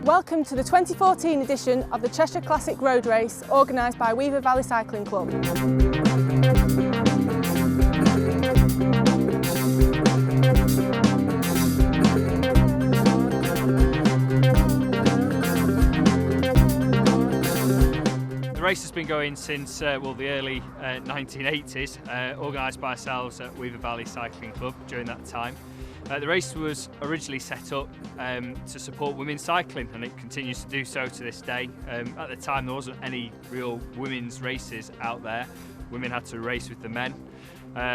Welcome to the 2014 edition of the Cheshire Classic Road Race, organised by Weaver Valley Cycling Club. The race has been going since the early 1980s, organised by ourselves at Weaver Valley Cycling Club during that time. The race was originally set up to support women's cycling, and it continues to do so to this day. At the time there wasn't any real women's races out there. Women had to race with the men.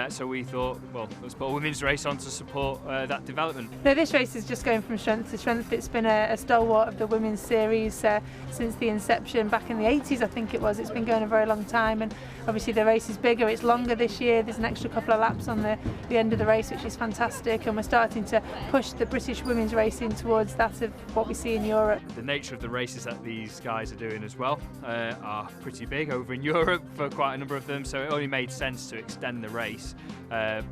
So we thought, well, let's put a women's race on to support that development. No, this race is just going from strength to strength. It's been a stalwart of the women's series since the inception back in the 80s, I think it was. It's been going a very long time, and obviously the race is bigger, it's longer this year. There's an extra couple of laps on the end of the race, which is fantastic, and we're starting to push the British women's racing towards that of what we see in Europe. The nature of the races that these guys are doing as well are pretty big over in Europe for quite a number of them, so it only made sense to extend the race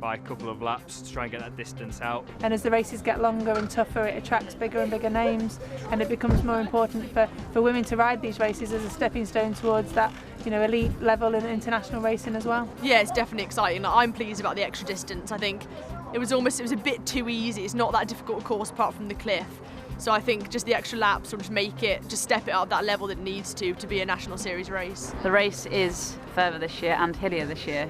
by a couple of laps to try and get that distance out. And as the races get longer and tougher, it attracts bigger and bigger names, and it becomes more important for women to ride these races as a stepping stone towards that, you know, elite level in international racing as well. Yeah, it's definitely exciting. I'm pleased about the extra distance. I think it was a bit too easy. It's not that difficult a course apart from the cliff. So I think just the extra laps will just step it up that level that it needs to be a national series race. The race is further this year and hillier this year.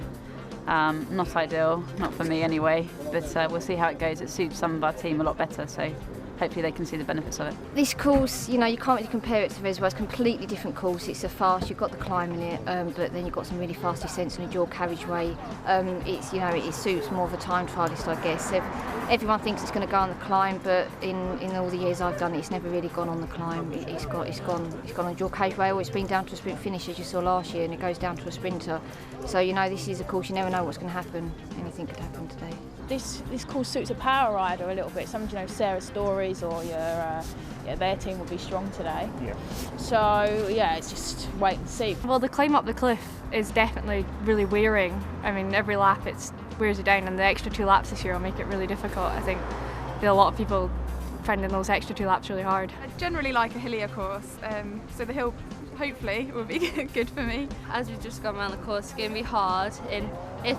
Not ideal, not for me anyway, but we'll see how it goes. It suits some of our team a lot better, so hopefully they can see the benefits of it. This course, you know, you can't really compare it to Reswa. It's a completely different course. It's a fast, you've got the climb in it, but then you've got some really fast descents on a dual carriageway. It's, you know, it suits more of a time trialist, I guess. Everyone thinks it's going to go on the climb, but in all the years I've done it, it's never really gone on the climb. It's gone on a dual carriageway, or it's been down to a sprint finish, as you saw last year, and it goes down to a sprinter. So, you know, this is a course you never know what's going to happen. Anything could happen today. This course suits a power rider a little bit. Some, you know, Sarah Stories or their team will be strong today. Yeah. So yeah, it's just wait and see. Well, the climb up the cliff is definitely really wearing. I mean, every lap it wears you down, and the extra 2 laps this year will make it really difficult. I think a lot of people finding those extra 2 laps really hard. I generally like a hillier course, so the hill hopefully will be good for me. As we've just gone around the course, it's going to be hard,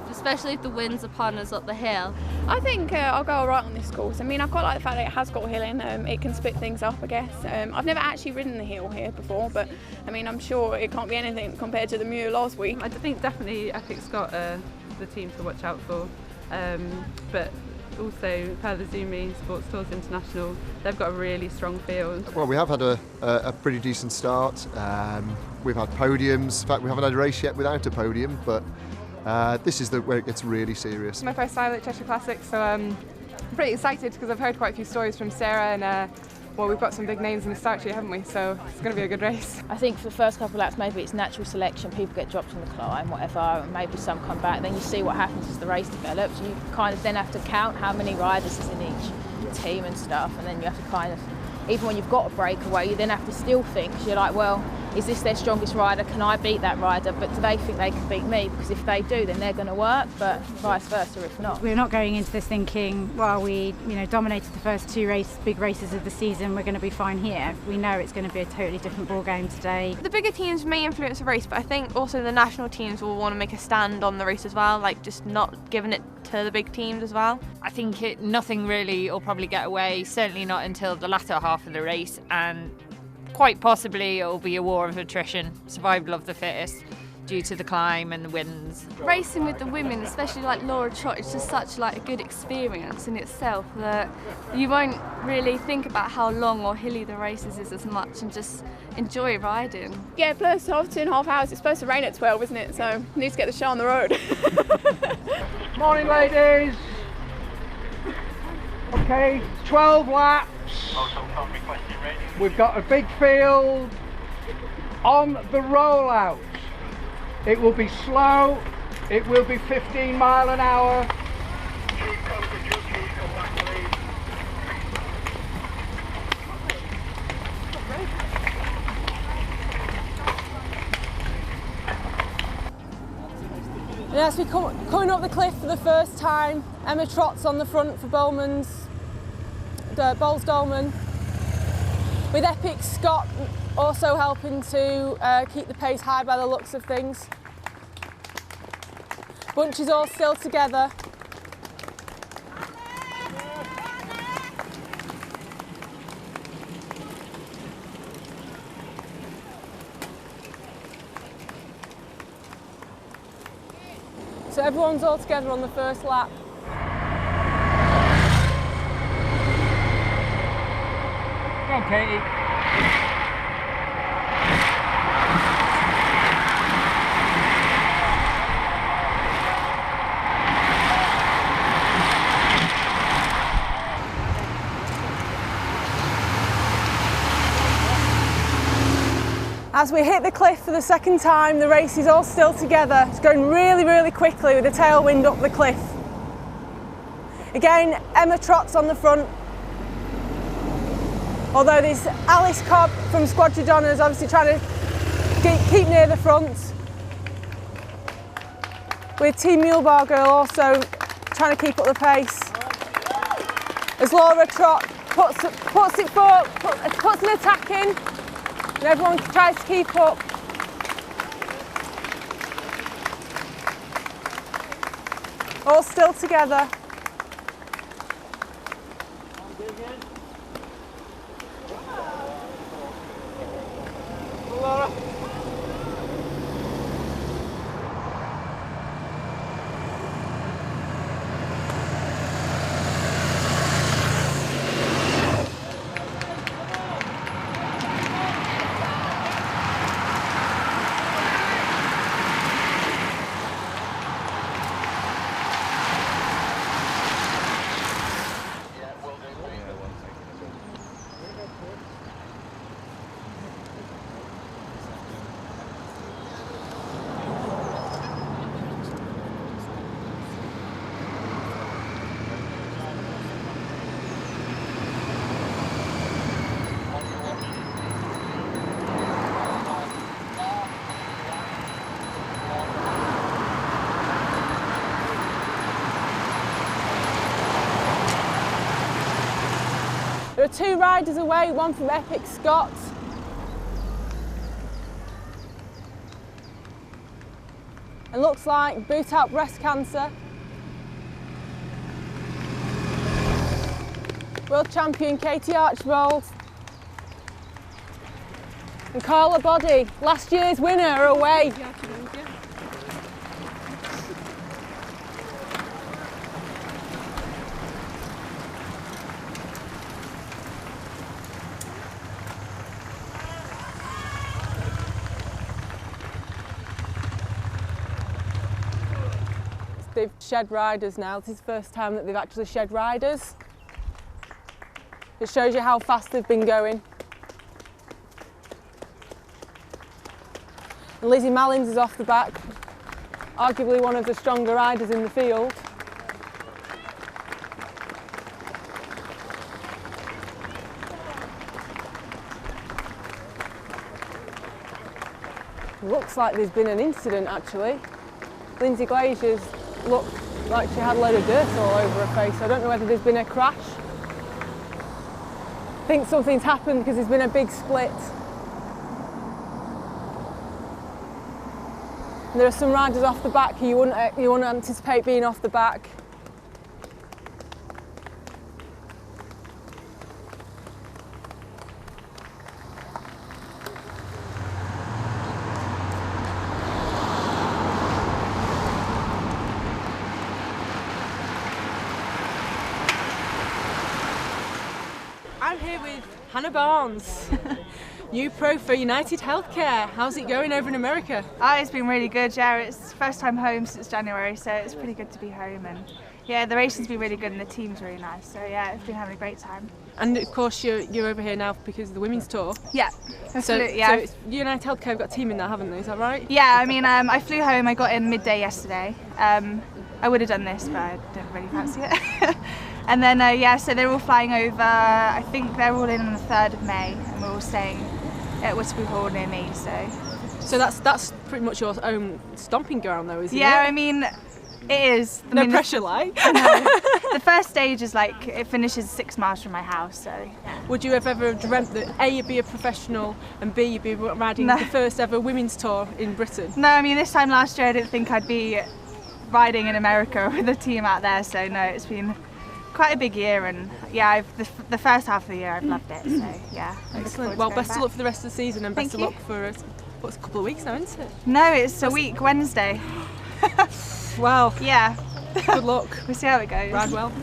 especially if the wind's upon us up the hill. I think I'll go alright on this course. I mean, I quite like the fact that it has got hilling. It can split things up, I guess. I've never actually ridden the hill here before, but I mean, I'm sure it can't be anything compared to the Muir last week. I think definitely Epic's got the team to watch out for, but also per the Zoomy Sports Tours International, they've got a really strong field. Well, we have had a pretty decent start. We've had podiums. In fact, we haven't had a race yet without a podium, but this is where it gets really serious. It's my first time at Cheshire Classic, so I'm pretty excited because I've heard quite a few stories from Sarah, and well, we've got some big names in the start here, haven't we? So it's going to be a good race. I think for the first couple of laps, maybe it's natural selection. People get dropped on the climb, whatever, and maybe some come back. Then you see what happens as the race develops. You kind of then have to count how many riders is in each team and stuff, and then you have to kind of, even when you've got a breakaway, you then have to still think, because you're like, well, is this their strongest rider? Can I beat that rider? But do they think they can beat me? Because if they do, then they're going to work, but vice versa if not. We're not going into this thinking, well, we dominated the first 2 big races of the season, we're going to be fine here. We know it's going to be a totally different ball game today. The bigger teams may influence the race, but I think also the national teams will want to make a stand on the race as well, like just not giving it to the big teams as well. I think nothing really will probably get away, certainly not until the latter half of the race, and quite possibly it will be a war of attrition, survival of the fittest, due to the climb and the winds. Racing with the women, especially like Laura Trott, is just such like a good experience in itself that you won't really think about how long or hilly the races is as much, and just enjoy riding. Yeah, plus 2.5 hours. It's supposed to rain at 12, isn't it? So we need to get the show on the road. Morning, ladies. Okay, 12 laps. We've got a big field on the rollout. It will be slow. It will be 15 mile an hour. And as we coming up the cliff for the first time, Emma Trott's on the front for Bowman's. Bowles Dolman, with Epic Scott also helping to keep the pace high by the looks of things. Bunch is all still together. So everyone's all together on the first lap. Go on, Katie. As we hit the cliff for the second time, the race is all still together. It's going really, really quickly with the tailwind up the cliff. Again, Emma trots on the front. Although this Alice Cobb from Squadron Donna is obviously trying to keep near the front. With Team Mulebar Girl also trying to keep up the pace. As Laura Trott puts an attack in. And everyone tries to keep up. All still together. There are two riders away, one from Epic Scott. And looks like boot out breast cancer. World champion Katie Archibald. And Carla Boddy, last year's winner, are away. They've shed riders now. This is the first time that they've actually shed riders. It shows you how fast they've been going. And Lizzie Mallins is off the back, arguably one of the stronger riders in the field. Looks like there's been an incident actually. Lindsay Glazier's looked like she had a load of dirt all over her face. I don't know whether there's been a crash. I think something's happened because there's been a big split. And there are some riders off the back who you wouldn't anticipate being off the back. I'm here with Hannah Barnes, new pro for United Healthcare. How's it going over in America? It's been really good, yeah. It's first time home since January, so it's pretty good to be home. And yeah, the racing's been really good and the team's really nice. So yeah, I've been having a great time. And of course you're over here now because of the women's tour. Yeah, absolutely. So it's United Healthcare have got a team in there, haven't they? Is that right? Yeah, I mean, I flew home. I got in midday yesterday. I would have done this, but I don't really fancy it. And then, yeah, so they're all flying over. I think they're all in on the 3rd of May, and we're all staying at Whisky Hall near me. So that's pretty much your own stomping ground, though, isn't it? Yeah, I mean, It is. No pressure, like. The first stage is like, it finishes 6 miles from my house, so yeah. Would you have ever dreamt that A, you'd be a professional, and B, you'd be riding the first ever women's tour in Britain? No, I mean, this time last year I didn't think I'd be riding in America with a team out there, so no, it's been quite a big year, and yeah, the first half of the year I've loved it, so yeah. Excellent. Well, best of luck for the rest of the season, and best of luck for what's a couple of weeks now, isn't it? No, it's a week, Wednesday. Wow. Yeah. Good luck. We'll see how it goes. Ride well.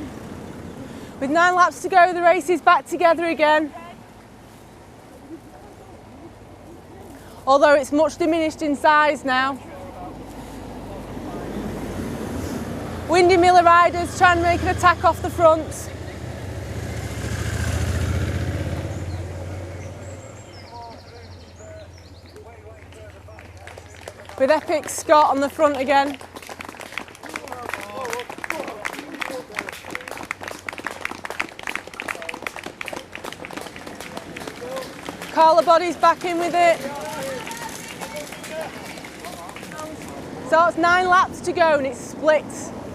With 9 laps to go, the race is back together again. Although it's much diminished in size now. Windy Miller riders trying to make an attack off the front. With Epic Scott on the front again. Carla Body's back in with it. So it's 9 laps to go and it's split.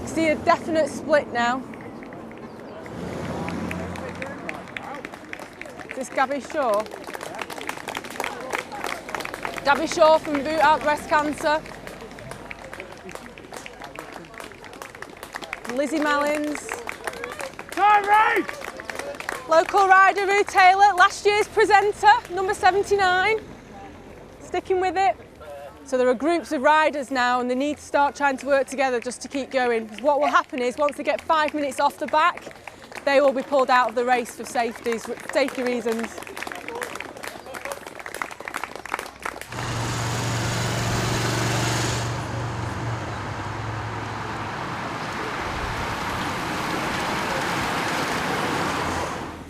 You see a definite split now. Is this Gabby Shaw? Gabby Shaw from Boot Out Breast Cancer. Lizzie Mallins. Local rider Ruth Taylor, last year's presenter, number 79. Sticking with it. So there are groups of riders now and they need to start trying to work together just to keep going. Because what will happen is once they get 5 minutes off the back, they will be pulled out of the race for safety reasons.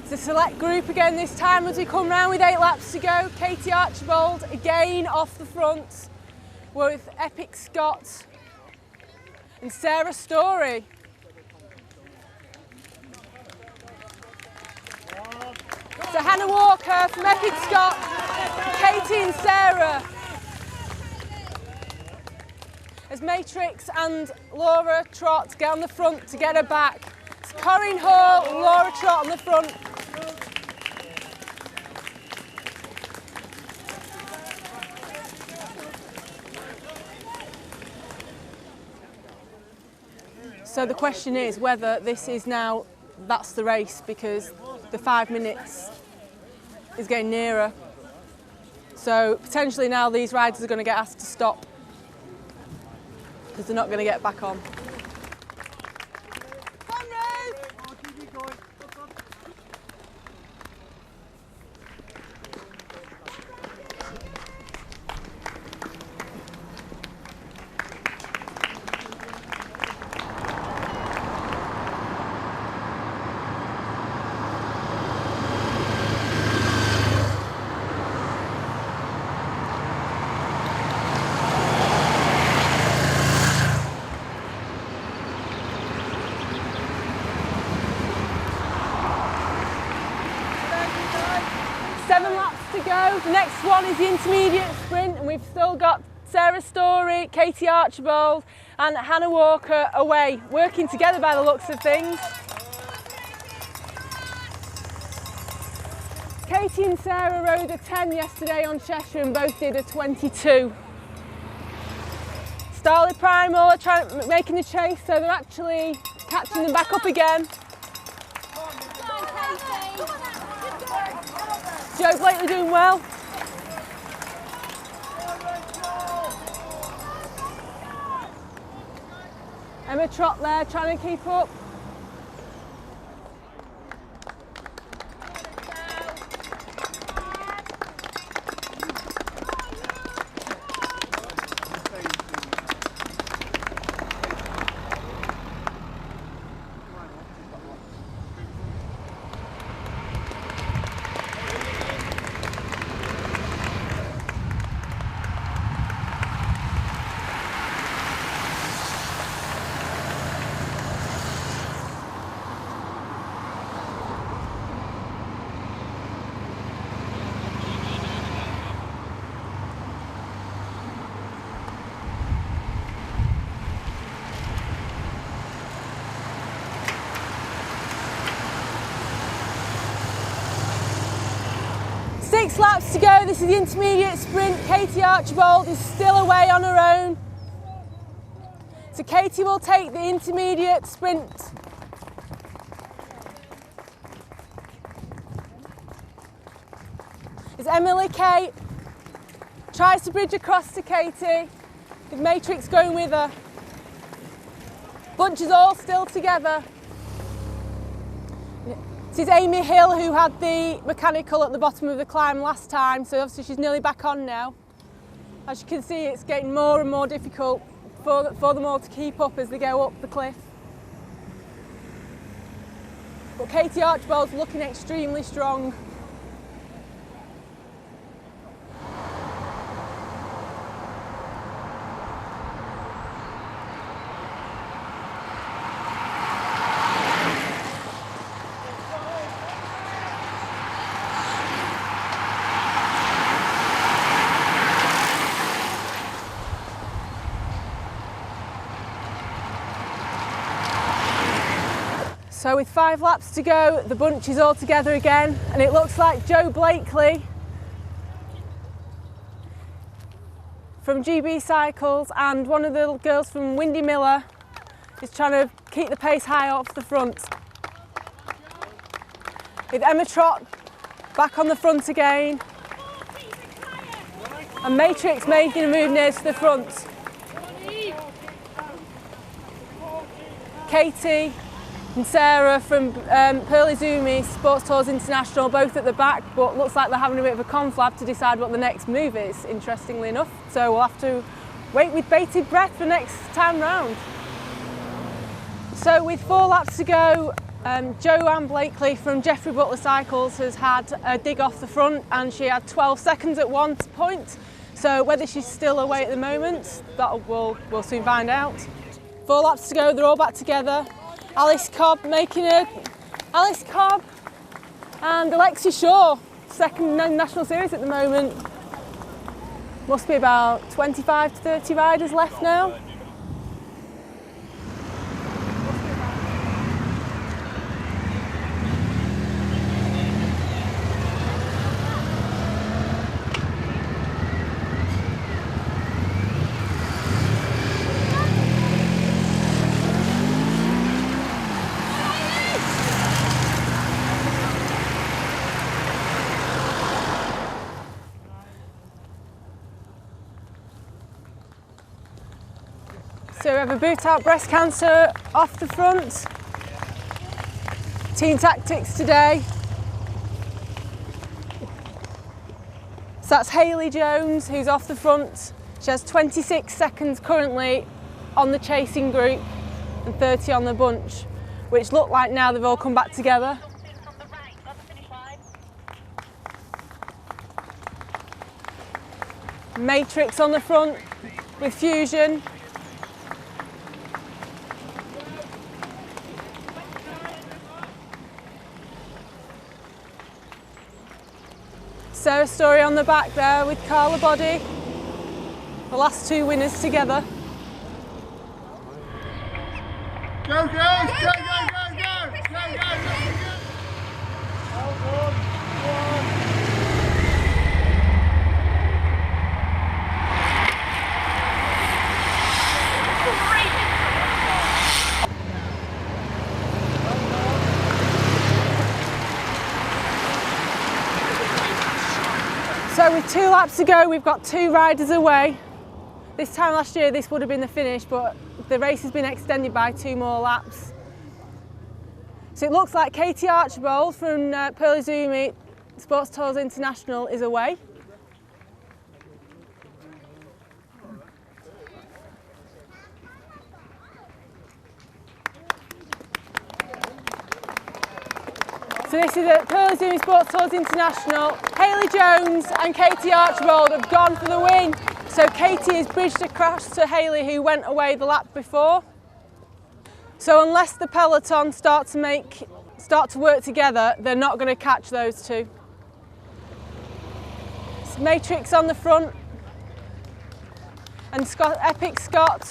The select group again this time as we come round with 8 laps to go. Katie Archibald again off the front with Epic Scott and Sarah Story. So Hannah Walker from Epic Scott, Katie and Sarah. As Matrix and Laura Trott get on the front to get her back. It's Corinne Hall and Laura Trott on the front. So the question is whether this is now, that's the race, because the 5 minutes is getting nearer. So potentially now these riders are going to get asked to stop because they're not going to get back on. The next one is the intermediate sprint and we've still got Sarah Story, Katie Archibald and Hannah Walker away, working together by the looks of things. Katie and Sarah rode a 10 yesterday on Cheshire and both did a 22. Starley Primal are making the chase, so they're actually catching them back up again. Joe Blakely doing well. Emma Trott there trying to keep up. 6 laps to go. This is the intermediate sprint. Katie Archibald is still away on her own. So Katie will take the intermediate sprint. It's Emily Kay. Tries to bridge across to Katie, with Matrix going with her. Bunch is all still together. This is Amy Hill, who had the mechanical at the bottom of the climb last time, so obviously she's nearly back on now. As you can see, it's getting more and more difficult for them all to keep up as they go up the cliff. But Katie Archibald's looking extremely strong. So with 5 laps to go, the bunch is all together again, and it looks like Jo Blakely from GB Cycles and one of the girls from Windy Miller is trying to keep the pace high off the front. With Emma Trott back on the front again, and Matrix making a move near to the front. Katie and Sarah from Pearly Zumi Sports Tours International, both at the back, but looks like they're having a bit of a conflab to decide what the next move is, interestingly enough. So we'll have to wait with bated breath for next time round. So with 4 laps to go, Joanne Blakely from Jeffrey Butler Cycles has had a dig off the front, and she had 12 seconds at one point. So whether she's still away at the moment, we'll soon find out. 4 laps to go, they're all back together. Alice Cobb making it. Alice Cobb and Alexia Shaw, second national series at the moment. Must be about 25 to 30 riders left now. So we have a boot out breast cancer off the front. Team tactics today. So that's Hayley Jones, who's off the front. She has 26 seconds currently on the chasing group and 30 on the bunch, which look like now they've all come back together. Matrix on the front with Fusion. Sarah Story on the back there with Carla Body. The last 2 winners together. Go, go, go, go, go, go, go, go, go, go. So with 2 laps to go, we've got 2 riders away. This time last year, this would have been the finish, but the race has been extended by 2 more laps. So it looks like Katie Archibald from Pearly Zumi Sports Tours International is away. So this is at Pearly Zumi Sports Tours International. Hayley Jones and Katie Archibald have gone for the win. So Katie is bridged across to Hayley, who went away the lap before. So unless the peloton start to work together, they're not going to catch those 2. It's Matrix on the front and Epic Scott.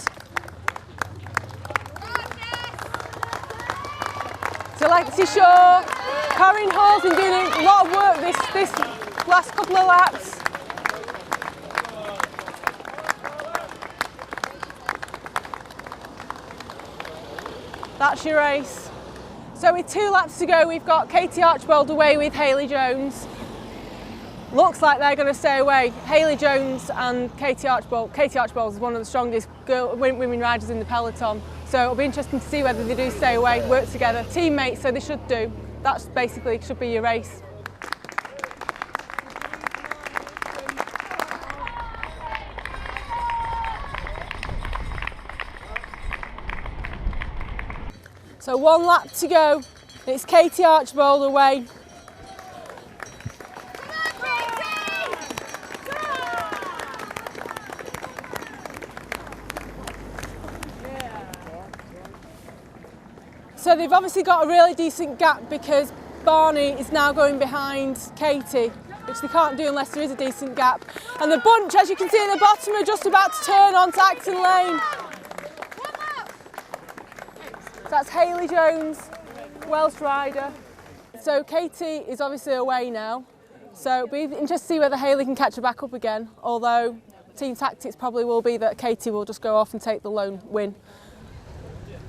So Lexi Shaw, Corinne Hall's been doing a lot of work last couple of laps. That's your race. So with 2 laps to go, we've got Katie Archibald away with Hayley Jones. Looks like they're going to stay away. Hayley Jones and Katie Archibald. Katie Archibald is one of the strongest women riders in the peloton. So it'll be interesting to see whether they do stay away, work together. Teammates, so they should do. That's basically should be your race. So 1 lap to go. It's Katie Archibald away. So they've obviously got a really decent gap because Barney is now going behind Katie, which they can't do unless there is a decent gap. And the bunch, as you can see at the bottom, are just about to turn onto Acton Lane. That's Hayley Jones, Welsh rider. So Katie is obviously away now. So it'll be interesting to see whether Hayley can catch her back up again, although team tactics probably will be that Katie will just go off and take the lone win.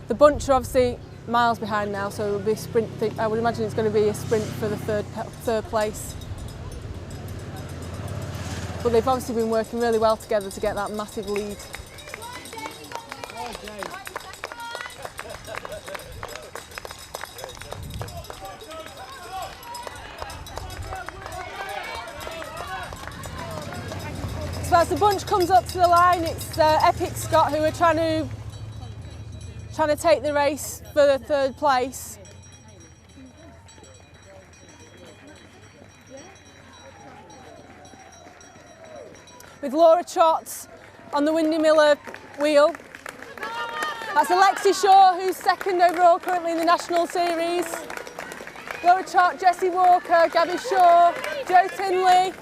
The bunch are obviously miles behind now, so it will be a sprint. I would imagine it's going to be a sprint for the third place. But they've obviously been working really well together to get that massive lead. So as the bunch comes up to the line, it's Epic Scott who are trying to take the race for the 3rd place. With Laura Trott on the Windy Miller wheel. That's Alexi Shaw, who's 2nd overall currently in the National Series. Laura Trott, Jessie Walker, Gabby Shaw, Jo Tinley.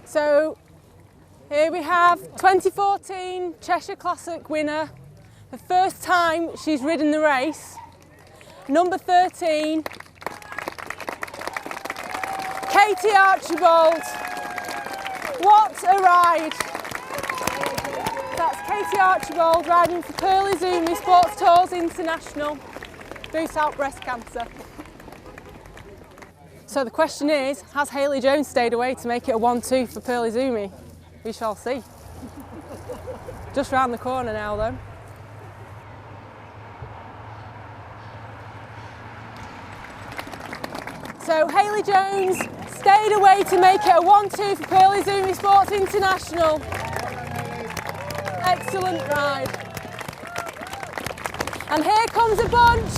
So here we have 2014 Cheshire Classic winner, the first time she's ridden the race, number 13, Katie Archibald. What a ride! That's Katie Archibald riding for Pearl Izumi Sports Tours International, boot out breast cancer. So the question is, has Hayley Jones stayed away to make it a 1-2 for Pearl Izumi? We shall see. Just round the corner now though. So Hayley Jones stayed away to make it a 1-2 for Pearl Izumi Sports International. Excellent ride. And here comes a bunch.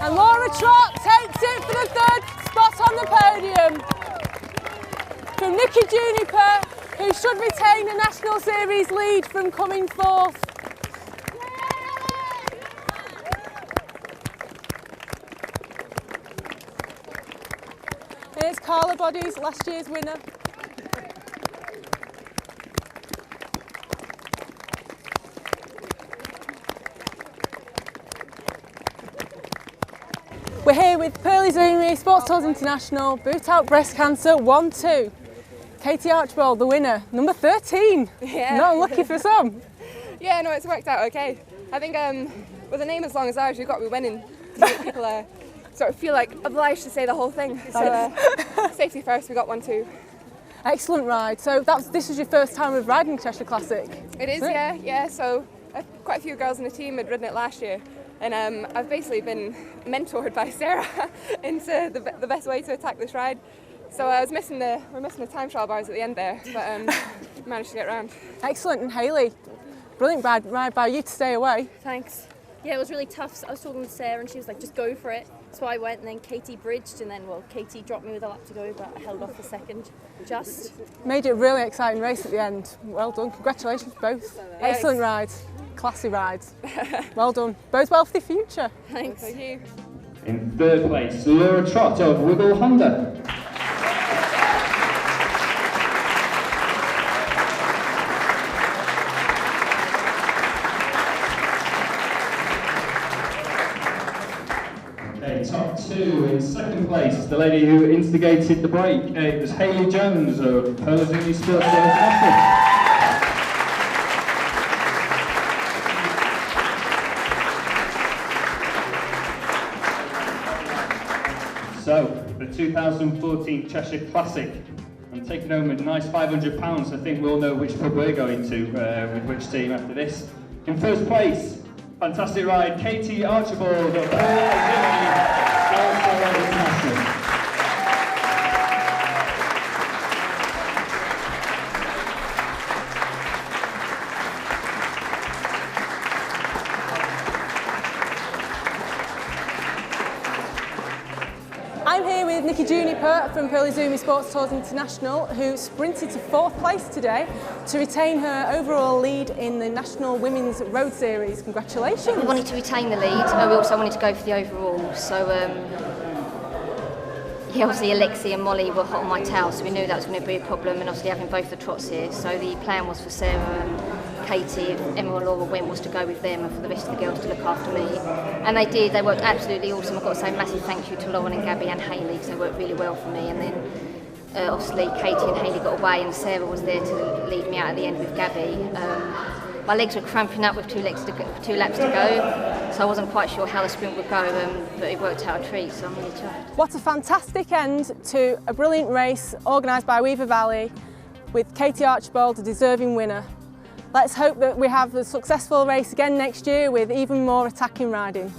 And Laura Trott takes it for the 3rd spot on the podium. From Nikki Juniper, who should retain the National Series lead from coming 4th. Here's Carla Bodies, last year's winner. We're here with Pearl Izumi Sports Tours International, boot out breast cancer 1-2. Katie Archibald, the winner, number 13. Yeah. Not unlucky for some. Yeah, no, it's worked out okay. I think with a name as long as ours, you've got to be winning to make people sort of feel like obliged to say the whole thing. So safety first, we got 1-2. Excellent ride. So this was your first time with riding Cheshire Classic? It is, yeah. So quite a few girls in the team had ridden it last year. And I've basically been mentored by Sarah into the best way to attack this ride. So we're missing the time trial bars at the end there, but managed to get round. Excellent. And Hayley, brilliant ride by you to stay away. Thanks. Yeah, it was really tough. I was talking to Sarah and she was like, just go for it. So I went, and then Katie bridged, and then, well, Katie dropped me with a lap to go, but I held off a second, just. Made it a really exciting race at the end. Well done. Congratulations both. Yeah, excellent rides. Classy rides. Well done. Both well for the future. Thanks. Thank you. In third place, Laura Trott of Wiggle Honda. Okay, top two. In second place, the lady who instigated the break. It was Hayley Jones of Pennington Sports International. So, the 2014 Cheshire Classic. I'm taking home a nice £500. I think we'll know which pub we're going to with which team after this. In first place, fantastic ride, Katie Archibald of International. I'm here with Nikki Juniper from Pennington Sports Tours International, who sprinted to 4th place today to retain her overall lead in the National Women's Road Series. Congratulations. We wanted to retain the lead, we also wanted to go for the overall, so yeah, obviously Alexi and Molly were hot on my tail, so we knew that was going to be a problem, and obviously having both the trots here, so the plan was for Sarah and Katie, if Emma or Laura went, was to go with them and for the rest of the girls to look after me. And they did, they worked absolutely awesome. I've got to say a massive thank you to Lauren and Gabby and Hayley, because they worked really well for me. And then obviously Katie and Hayley got away and Sarah was there to lead me out at the end with Gabby. My legs were cramping up with 2 laps to go, so I wasn't quite sure how the sprint would go, but it worked out a treat, so I'm really chuffed. What a fantastic end to a brilliant race organised by Weaver Valley, with Katie Archibald, a deserving winner. Let's hope that we have a successful race again next year with even more attacking riding.